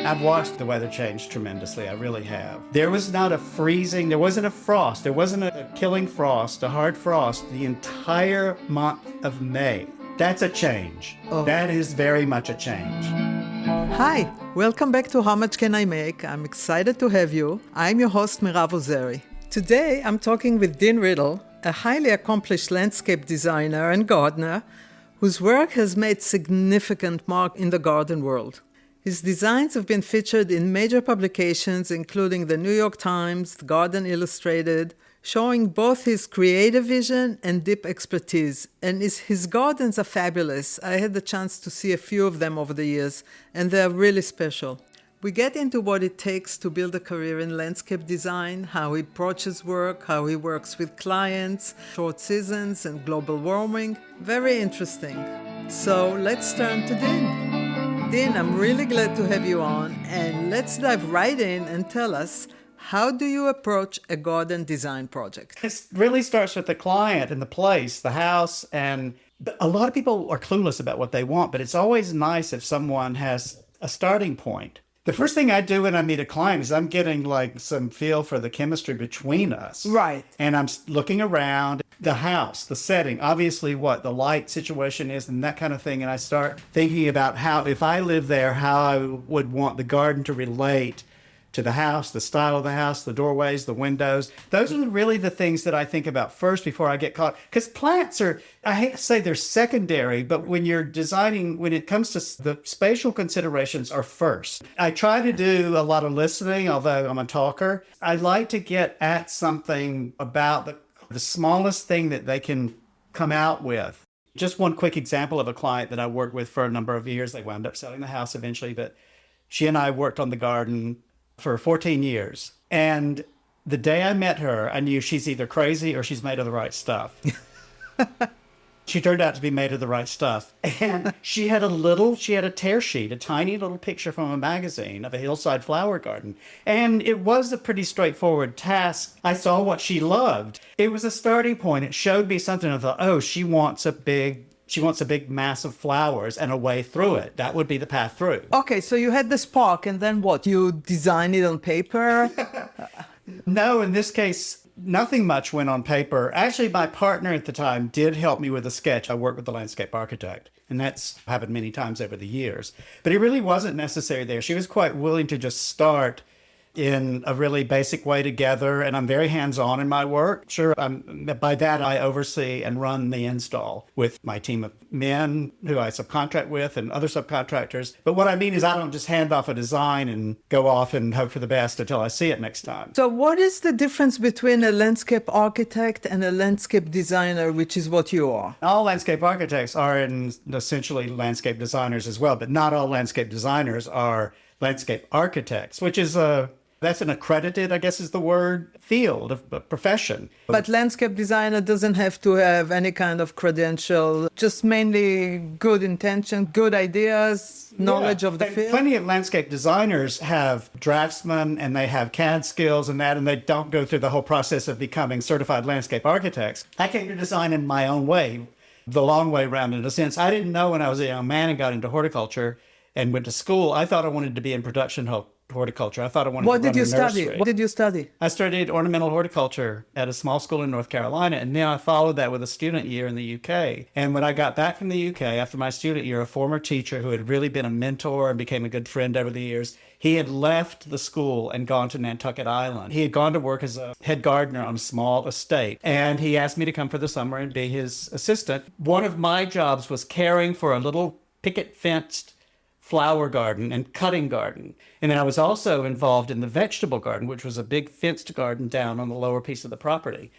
I've watched the weather change tremendously. I really have. There was not a freezing, there wasn't a frost, there wasn't a killing frost, a hard frost the entire month of May. That's a change. Oh. That is very much a change. Hi, welcome back to How Much Can I Make? I'm excited to have you. I'm your host, Mirav. Today, I'm talking with Dean Riddle, a highly accomplished landscape designer and gardener whose work has made significant mark in the garden world. His designs have been featured in major publications, including the New York Times, Garden Illustrated, showing both his creative vision and deep expertise. And his gardens are fabulous. I had the chance to see a few of them over the years, and they're really special. We get into what it takes to build a career in landscape design, how he approaches work, how he works with clients, short seasons, and global warming. Very interesting. So let's turn to Dean. Dean, I'm really glad to have you on, and let's dive right in and tell us, how do you approach a garden design project? It really starts with the client and the place, the house, and a lot of people are clueless about what they want, but it's always nice if someone has a starting point. The first thing I do when I meet a client is I'm getting like some feel for the chemistry between us. Right. And I'm looking around the house, the setting, obviously what the light situation is and that kind of thing. And I start thinking about how, if I live there, how I would want the garden to relate to the house, the style of the house, the doorways, the windows. Those are really the things that I think about first before I get caught. Because plants are, I hate to say they're secondary, but when you're designing, when it comes to the spatial considerations are first. I try to do a lot of listening, although I'm a talker. I like to get at something about the smallest thing that they can come out with. Just one quick example of a client that I worked with for a number of years. They wound up selling the house eventually, but she and I worked on the garden for 14 years. And the day I met her, I knew she's either crazy or she's made of the right stuff. She turned out to be made of the right stuff. And she had a tear sheet, a tiny little picture from a magazine of a hillside flower garden. And it was a pretty straightforward task. I saw what she loved. It was a starting point. It showed me something. I thought, oh, she wants a big mass of flowers and a way through it. That would be the path through. Okay, so you had the spark, and then what? You design it on paper? No, in this case, nothing much went on paper. Actually, my partner at the time did help me with a sketch. I worked with the landscape architect, and that's happened many times over the years. But it really wasn't necessary there. She was quite willing to just start in a really basic way together, and I'm very hands-on in my work. Sure, by that I oversee and run the install with my team of men who I subcontract with and other subcontractors. But what I mean is I don't just hand off a design and go off and hope for the best until I see it next time. So what is the difference between a landscape architect and a landscape designer, which is what you are? All landscape architects are essentially landscape designers as well, but not all landscape designers are landscape architects, which is that's an accredited, I guess is the word, field of profession. But landscape designer doesn't have to have any kind of credential, just mainly good intention, good ideas, knowledge of the field. Plenty of landscape designers have draftsmen and they have CAD skills and they don't go through the whole process of becoming certified landscape architects. I came to design in my own way, the long way around in a sense. I didn't know when I was a young man and got into horticulture and went to school, I thought I wanted to be in production horticulture. I thought I wanted to run a nursery. What did you study? I studied ornamental horticulture at a small school in North Carolina, and then I followed that with a student year in the UK. And when I got back from the UK after my student year, a former teacher who had really been a mentor and became a good friend over the years, he had left the school and gone to Nantucket Island. He had gone to work as a head gardener on a small estate, and he asked me to come for the summer and be his assistant. One of my jobs was caring for a little picket-fenced flower garden and cutting garden. And then I was also involved in the vegetable garden, which was a big fenced garden down on the lower piece of the property.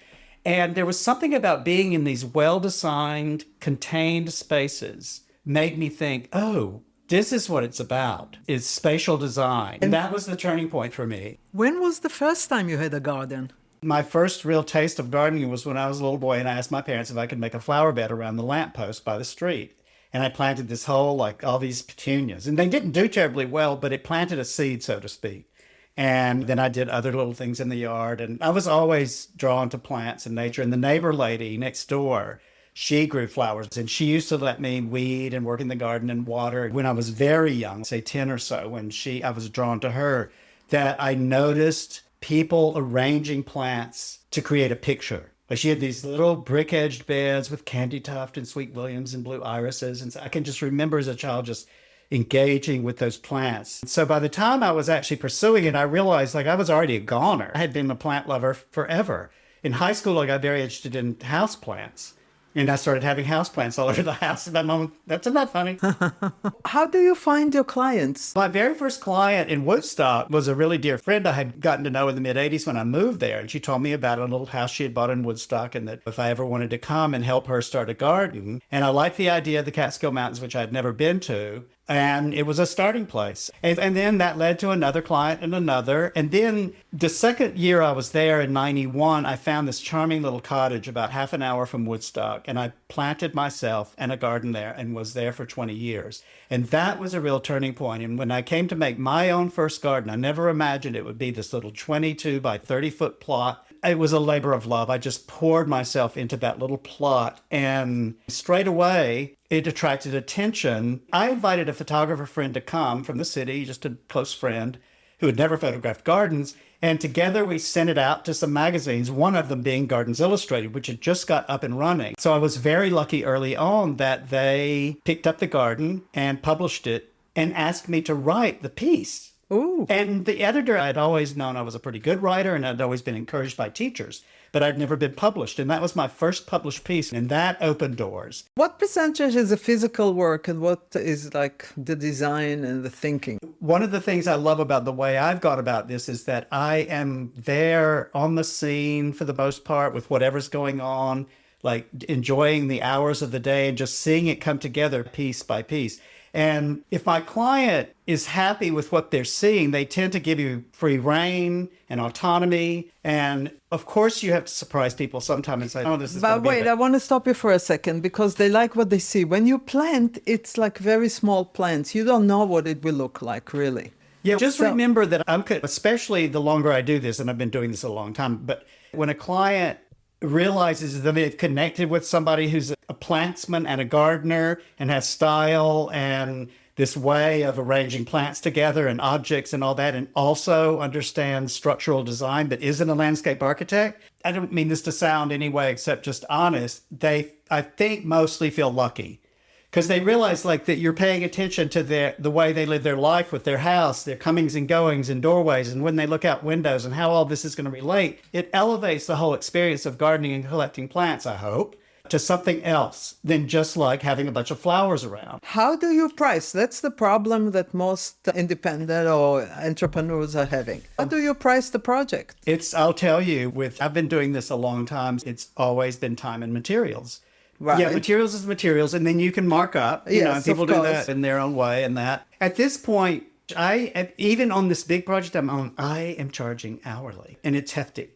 And there was something about being in these well-designed, contained spaces made me think, oh, this is what it's about, is spatial design. And that was the turning point for me. When was the first time you had a garden? My first real taste of gardening was when I was a little boy and I asked my parents if I could make a flower bed around the lamppost by the street. And I planted this whole, all these petunias. And they didn't do terribly well, but it planted a seed, so to speak. And then I did other little things in the yard. And I was always drawn to plants and nature. And the neighbor lady next door she grew flowers, and she used to let me weed and work in the garden and water. When I was very young, say 10 or so, when I was drawn to her, that I noticed people arranging plants to create a picture. Like she had these little brick-edged beds with candy tuft and sweet williams and blue irises. And so I can just remember as a child just engaging with those plants. So by the time I was actually pursuing it, I realized like I was already a goner. I had been a plant lover forever. In high school, I got very interested in house plants. And I started having house plants all over the house. And my mom, that's not funny. How do you find your clients? My very first client in Woodstock was a really dear friend I had gotten to know in the mid-'80s when I moved there. And she told me about a little house she had bought in Woodstock and that if I ever wanted to come and help her start a garden. And I liked the idea of the Catskill Mountains, which I had never been to. And it was a starting place. And then that led to another client and another. And then the second year I was there in 91, I found this charming little cottage about half an hour from Woodstock. And I planted myself and a garden there and was there for 20 years. And that was a real turning point. And when I came to make my own first garden, I never imagined it would be this little 22 by 30-foot plot. It was a labor of love. I just poured myself into that little plot. And straight away, it attracted attention. I invited a photographer friend to come from the city, just a close friend who had never photographed gardens. And together we sent it out to some magazines, one of them being Gardens Illustrated, which had just got up and running. So I was very lucky early on that they picked up the garden and published it and asked me to write the piece. Ooh. And the editor, I'd always known I was a pretty good writer and I'd always been encouraged by teachers, but I'd never been published. And that was my first published piece, and that opened doors. What percentage is the physical work and what is like the design and the thinking? One of the things I love about the way I've gone about this is that I am there on the scene for the most part with whatever's going on, like enjoying the hours of the day and just seeing it come together piece by piece. And if my client is happy with what they're seeing, they tend to give you free reign and autonomy. And of course, you have to surprise people sometime and say, oh, this is But wait, I want to stop you for a second because they like what they see. When you plant, it's like very small plants. You don't know what it will look like, really. Yeah, just remember that especially the longer I do this, and I've been doing this a long time, but when a client realizes that they've connected with somebody who's a plantsman and a gardener and has style and this way of arranging plants together and objects and all that, and also understands structural design but isn't a landscape architect. I don't mean this to sound any way except just honest. They, I think, mostly feel lucky because they realize like that you're paying attention to the way they live their life with their house, their comings and goings and doorways, and when they look out windows and how all this is going to relate. It elevates the whole experience of gardening and collecting plants, I hope, to something else than just like having a bunch of flowers around. How do you price? That's the problem that most independent or entrepreneurs are having. How do you price the project? I'll tell you, I've been doing this a long time. It's always been time and materials. Right. Yeah, materials is materials, and then you can mark up. Yes, people of do course. that in their own way and that. At this point, even on this big project I'm on, I am charging hourly, and it's hefty.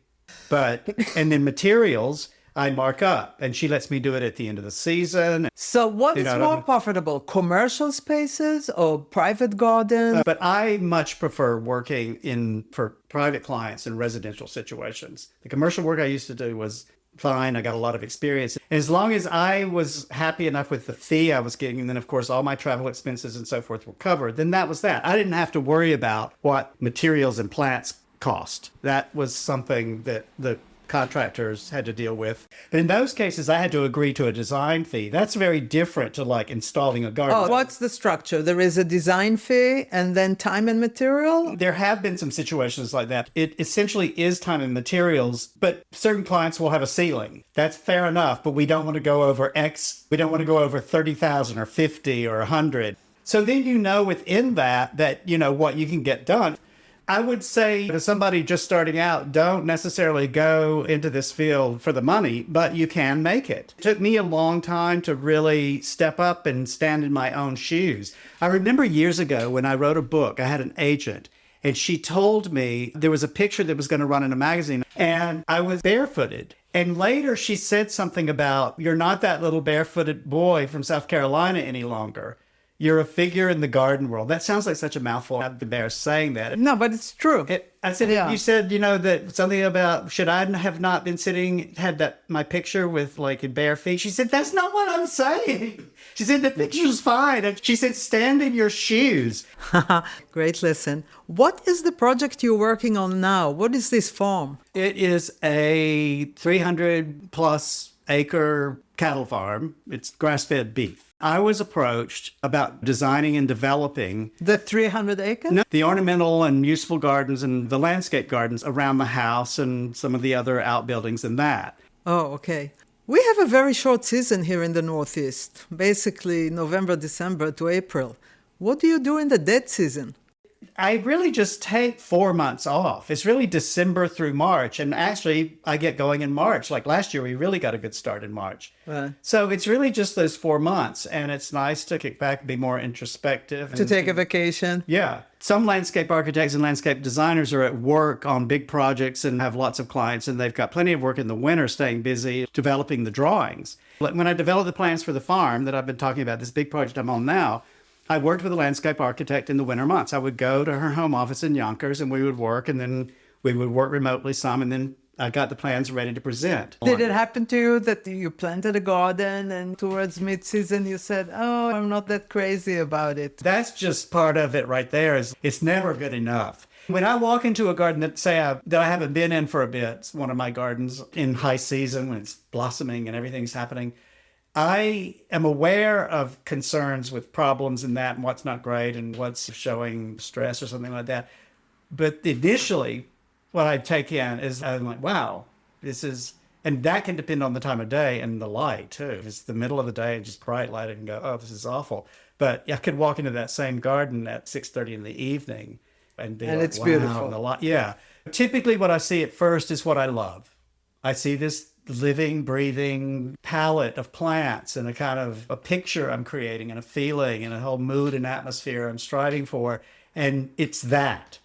And then materials, I mark up, and she lets me do it at the end of the season. So what is more profitable, commercial spaces or private gardens? But I much prefer working for private clients in residential situations. The commercial work I used to do was fine. I got a lot of experience. And as long as I was happy enough with the fee I was getting, and then of course all my travel expenses and so forth were covered, then that was that. I didn't have to worry about what materials and plants cost. That was something that the contractors had to deal with. But in those cases, I had to agree to a design fee. That's very different to like installing a garden. Oh, what's the structure? There is a design fee and then time and material? There have been some situations like that. It essentially is time and materials, but certain clients will have a ceiling. That's fair enough, but we don't want to go over X. We don't want to go over 30,000 or 50 or 100. So then within that, what you can get done. I would say to somebody just starting out, don't necessarily go into this field for the money, but you can make it. It took me a long time to really step up and stand in my own shoes. I remember years ago when I wrote a book, I had an agent, and she told me there was a picture that was going to run in a magazine, and I was barefooted. And later she said something about, you're not that little barefooted boy from South Carolina any longer. You're a figure in the garden world. That sounds like such a mouthful. I'm embarrassed saying that. No, but it's true. I said, Yeah. you said, that something about, should I have not been sitting, had that my picture with like in bare feet? She said, that's not what I'm saying. She said, the picture's fine. And she said, stand in your shoes. Great lesson. What is the project you're working on now? What is this farm? It is a 300 plus acre cattle farm. It's grass-fed beef. I was approached about designing and developing The 300 acres? the ornamental and useful gardens and the landscape gardens around the house and some of the other outbuildings and that. Oh, okay. We have a very short season here in the Northeast, basically November, December to April. What do you do in the dead season? I really just take 4 months off. It's really December through March. And actually, I get going in March. Like last year, we really got a good start in March. So it's really just those 4 months. And it's nice to kick back and be more introspective. To take a vacation? Yeah. Some landscape architects and landscape designers are at work on big projects and have lots of clients. And they've got plenty of work in the winter staying busy developing the drawings. Like when I developed the plans for the farm that I've been talking about, this big project I'm on now, I worked with a landscape architect in the winter months. I would go to her home office in Yonkers and we would work, and then we would work remotely some, and then I got the plans ready to present. Did it happen to you that you planted a garden and towards mid-season you said, oh, I'm not that crazy about it? That's just part of it right there. Is it's never good enough. When I walk into a garden that that I haven't been in for a bit, it's one of my gardens in high season when it's blossoming and everything's happening, I am aware of concerns with problems in that and what's not great and what's showing stress or something like that. But initially, what I take in is I'm like, wow, this is, and that can depend on the time of day and the light too. If it's the middle of the day and just bright light, I can go, oh, this is awful. But I could walk into that same garden at 6:30 in the evening and be And like, it's wow, beautiful. and the light. Yeah. Typically what I see at first is what I love. I see this living, breathing palette of plants and a kind of a picture I'm creating and a feeling and a whole mood and atmosphere I'm striving for. And it's that.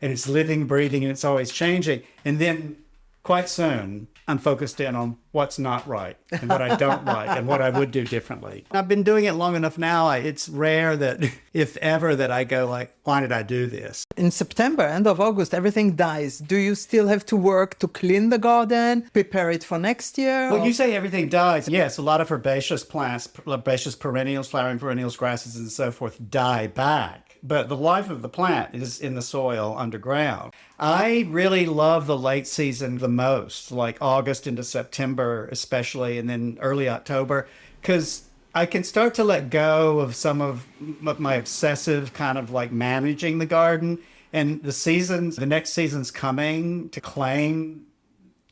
And it's living, breathing, and it's always changing. And then quite soon, I'm focused in on what's not right and what I don't like and what I would do differently. I've been doing it long enough now. It's rare that, if ever, that I go like, why did I do this? In September, end of August, everything dies. Do you still have to work to clean the garden, prepare it for next year? Well, you say everything dies. Yes, a lot of herbaceous plants, herbaceous perennials, flowering perennials, grasses, and so forth die back. But the life of the plant is in the soil underground. I really love the late season the most, like August into September especially, and then early October, because I can start to let go of some of my obsessive kind of like managing the garden. And the next season's coming to claim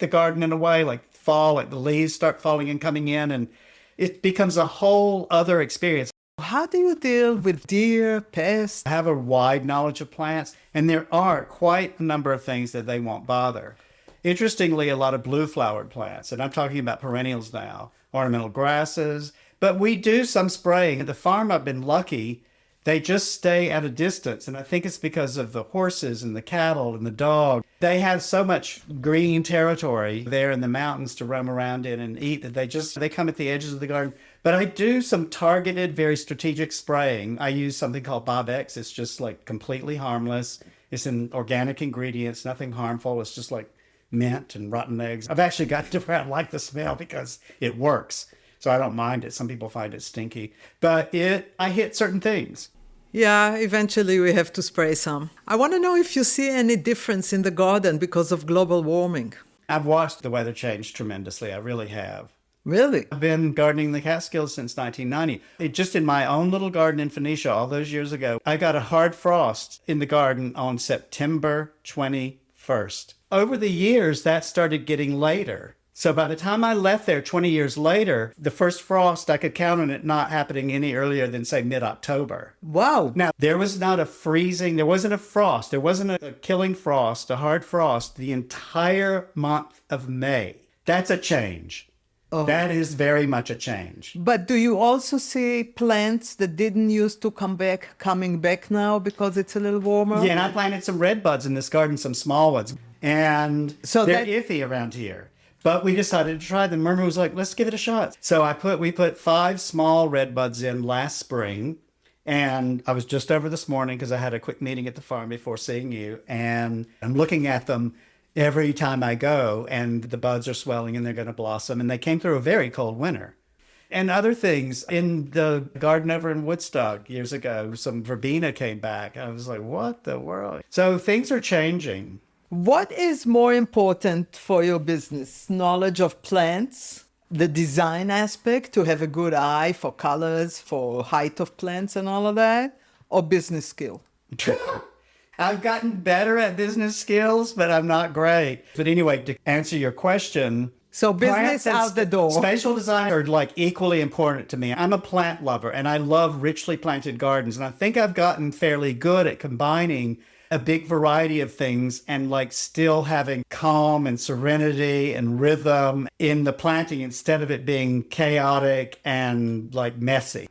the garden in a way, like fall, like the leaves start falling and coming in, and it becomes a whole other experience. How do you deal with deer, pests? I have a wide knowledge of plants, and there are quite a number of things that they won't bother. Interestingly, a lot of blue-flowered plants, and I'm talking about perennials now, ornamental grasses, but we do some spraying. At the farm, I've been lucky. They just stay at a distance, and I think it's because of the horses and the cattle and the dog. They have so much green territory there in the mountains to roam around in and eat that they come at the edges of the garden. But I do some targeted, very strategic spraying. I use something called Bobex. It's just like completely harmless. It's in organic ingredients, nothing harmful. It's just like mint and rotten eggs. I've actually gotten to where I like the smell because it works. So I don't mind it. Some people find it stinky. But I hit certain things. Yeah, eventually we have to spray some. I want to know if you see any difference in the garden because of global warming. I've watched the weather change tremendously. I really have. Really? I've been gardening the Catskills since 1990. Just in my own little garden in Phoenicia all those years ago, I got a hard frost in the garden on September 21st. Over the years, that started getting later. So by the time I left there 20 years later, the first frost, I could count on it not happening any earlier than, say, mid-October. Wow. Now, there was not a freezing, there wasn't a frost, there wasn't a killing frost, a hard frost, the entire month of May. That's a change. Oh. That is very much a change. But do you also see plants that didn't used to come back, coming back now because it's a little warmer? Yeah, and I planted some red buds in this garden, some small ones. And So they're iffy around here. But we decided to try them. Murmur was like, let's give it a shot. So we put 5 small red buds in last spring. And I was just over this morning because I had a quick meeting at the farm before seeing you. And I'm looking at them every time I go, and the buds are swelling and they're going to blossom. And they came through a very cold winter. And other things in the garden over in Woodstock years ago, some verbena came back. I was like, what the world? So things are changing. What is more important for your business? Knowledge of plants, the design aspect, to have a good eye for colors, for height of plants and all of that, or business skill? I've gotten better at business skills, but I'm not great. But anyway, to answer your question, So business out the door. spatial design are like equally important to me. I'm a plant lover and I love richly planted gardens. And I think I've gotten fairly good at combining a big variety of things and like still having calm and serenity and rhythm in the planting instead of it being chaotic and like messy.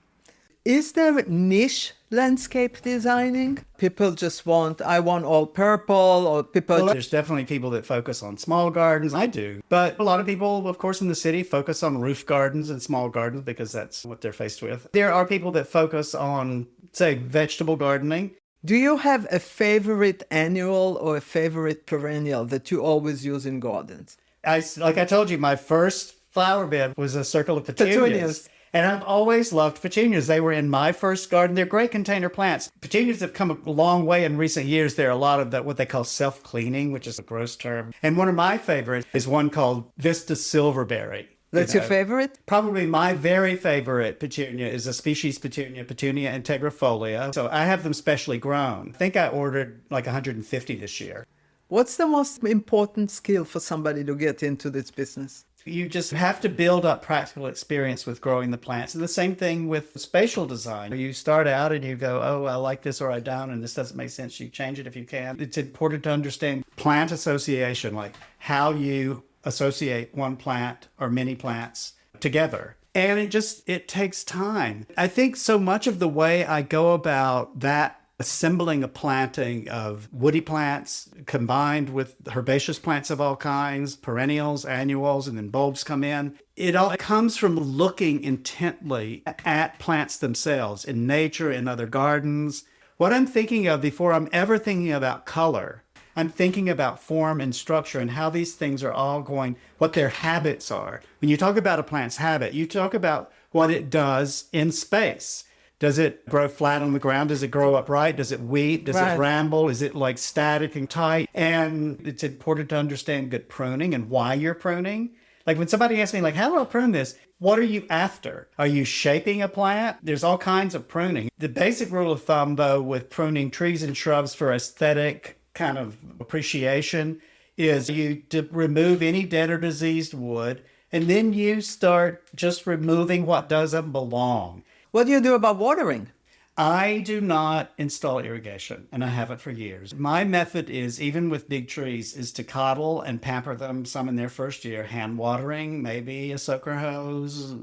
Is there niche landscape designing? People just I want all purple, or people... Well, there's definitely people that focus on small gardens. I do. But a lot of people, of course, in the city focus on roof gardens and small gardens because that's what they're faced with. There are people that focus on, say, vegetable gardening. Do you have a favorite annual or a favorite perennial that you always use in gardens? Like I told you, my first flower bed was a circle of petunias. And I've always loved petunias. They were in my first garden. They're great container plants. Petunias have come a long way in recent years. There are a lot of that, what they call self-cleaning, which is a gross term. And one of my favorites is one called Vista Silverberry. That's your favorite? Probably my very favorite petunia is a species petunia, Petunia integrifolia. So I have them specially grown. I think I ordered like 150 this year. What's the most important skill for somebody to get into this business? You just have to build up practical experience with growing the plants. And the same thing with spatial design. You start out and you go, oh, I like this or I don't, and this doesn't make sense. You change it if you can. It's important to understand plant association, like how you associate one plant or many plants together. And it takes time. I think so much of the way I go about that assembling a planting of woody plants combined with herbaceous plants of all kinds, perennials, annuals, and then bulbs come in. It all comes from looking intently at plants themselves in nature, in other gardens. What I'm thinking of before I'm ever thinking about color, I'm thinking about form and structure and how these things are all going, what their habits are. When you talk about a plant's habit, you talk about what it does in space. Does it grow flat on the ground? Does it grow upright? Does it weep? Does it ramble? Is it like static and tight? And it's important to understand good pruning and why you're pruning. Like when somebody asks me, like, how do I prune this? What are you after? Are you shaping a plant? There's all kinds of pruning. The basic rule of thumb, though, with pruning trees and shrubs for aesthetic kind of appreciation is you to remove any dead or diseased wood, and then you start just removing what doesn't belong. What do you do about watering? I do not install irrigation, and I haven't for years. My method is, even with big trees, is to coddle and pamper them some in their first year, hand watering, maybe a soaker hose,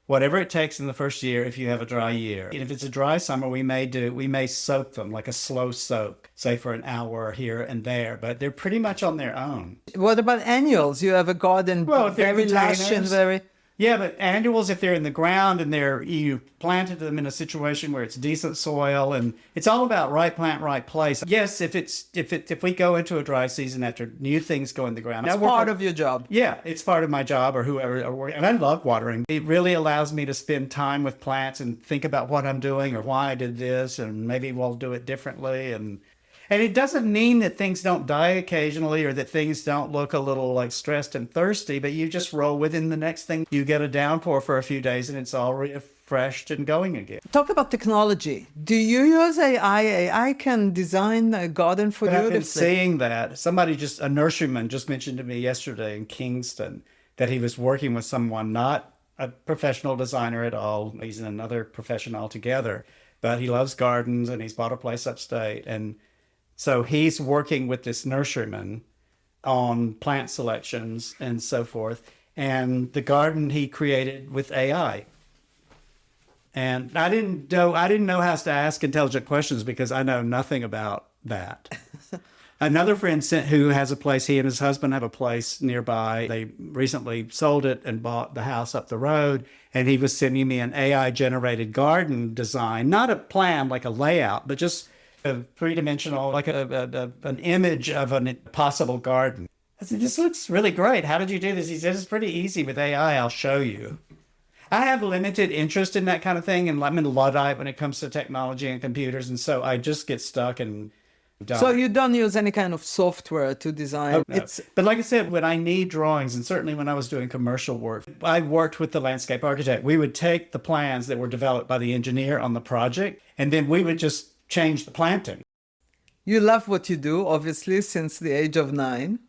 whatever it takes in the first year if you have a dry year. And if it's a dry summer, we may soak them like a slow soak, say for an hour here and there, but they're pretty much on their own. What about annuals? You have a garden very lush and very... Yeah, but annuals, if they're in the ground and you planted them in a situation where it's decent soil, and it's all about right plant, right place. Yes, if we go into a dry season after new things go in the ground, it's part of your job. Yeah, it's part of my job or whoever. And I love watering. It really allows me to spend time with plants and think about what I'm doing or why I did this, and maybe we'll do it differently. And it doesn't mean that things don't die occasionally or that things don't look a little like stressed and thirsty, but you just roll within the next thing. You get a downpour for a few days and it's all refreshed and going again. Talk about technology. Do you use AI? AI can design a garden for you. I've been seeing that. A nurseryman just mentioned to me yesterday in Kingston that he was working with someone, not a professional designer at all. He's in another profession altogether, but he loves gardens and he's bought a place upstate. And so he's working with this nurseryman on plant selections and so forth. And the garden he created with AI. And I didn't know how to ask intelligent questions because I know nothing about that. Another friend who has a place, he and his husband have a place nearby. They recently sold it and bought the house up the road. And he was sending me an AI generated garden design, not a plan like a layout, but just a three-dimensional, like an image of a possible garden. I said, this looks really great. How did you do this? He said, it's pretty easy with AI. I'll show you. I have limited interest in that kind of thing, and I'm a Luddite when it comes to technology and computers, and so I just get stuck and done. So you don't use any kind of software to design? Oh, no. But like I said, when I need drawings, and certainly when I was doing commercial work, I worked with the landscape architect. We would take the plans that were developed by the engineer on the project, and then we would just change the planting. You love what you do, obviously, since the age of 9.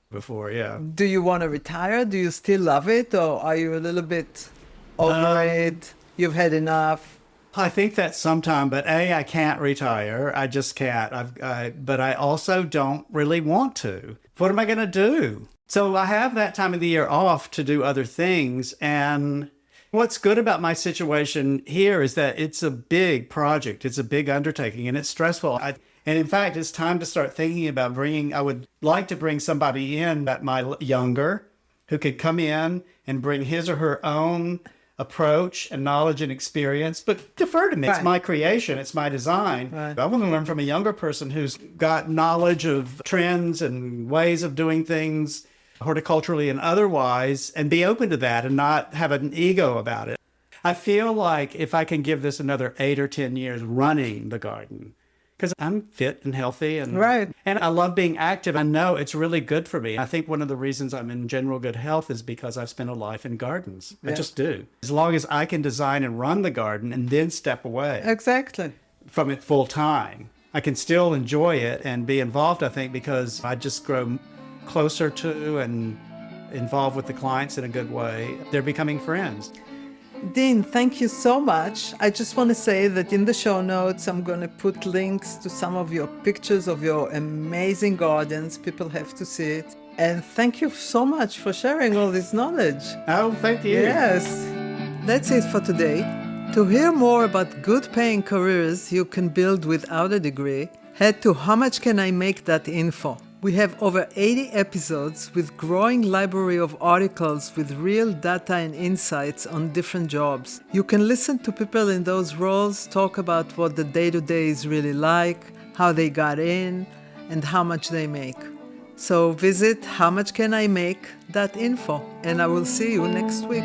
Before, yeah. Do you want to retire? Do you still love it? Or are you a little bit over it? You've had enough? I think that sometime, but I can't retire. I just can't. But I also don't really want to. What am I going to do? So I have that time of the year off to do other things. And what's good about my situation here is that it's a big project. It's a big undertaking, and it's stressful. And in fact, it's time to start thinking about I would like to bring somebody in that younger, who could come in and bring his or her own approach and knowledge and experience, but defer to me. It's my creation. It's my design. Right. I want to learn from a younger person who's got knowledge of trends and ways of doing things horticulturally and otherwise, and be open to that and not have an ego about it. I feel like if I can give this another 8 or 10 years running the garden, because I'm fit and healthy, and I love being active. I know it's really good for me. I think one of the reasons I'm in general good health is because I've spent a life in gardens. Yeah. I just do. As long as I can design and run the garden and then step away from it full time, I can still enjoy it and be involved, I think, because I just grow closer to and involved with the clients in a good way. They're becoming friends. Dean, thank you so much. I just want to say that in the show notes, I'm going to put links to some of your pictures of your amazing gardens. People have to see it. And thank you so much for sharing all this knowledge. Oh, thank you. Yes. That's it for today. To hear more about good paying careers you can build without a degree, head to howmuchcanimake.info. We have over 80 episodes with growing library of articles with real data and insights on different jobs. You can listen to people in those roles talk about what the day-to-day is really like, how they got in, and how much they make. So visit howmuchcanimake.info, and I will see you next week.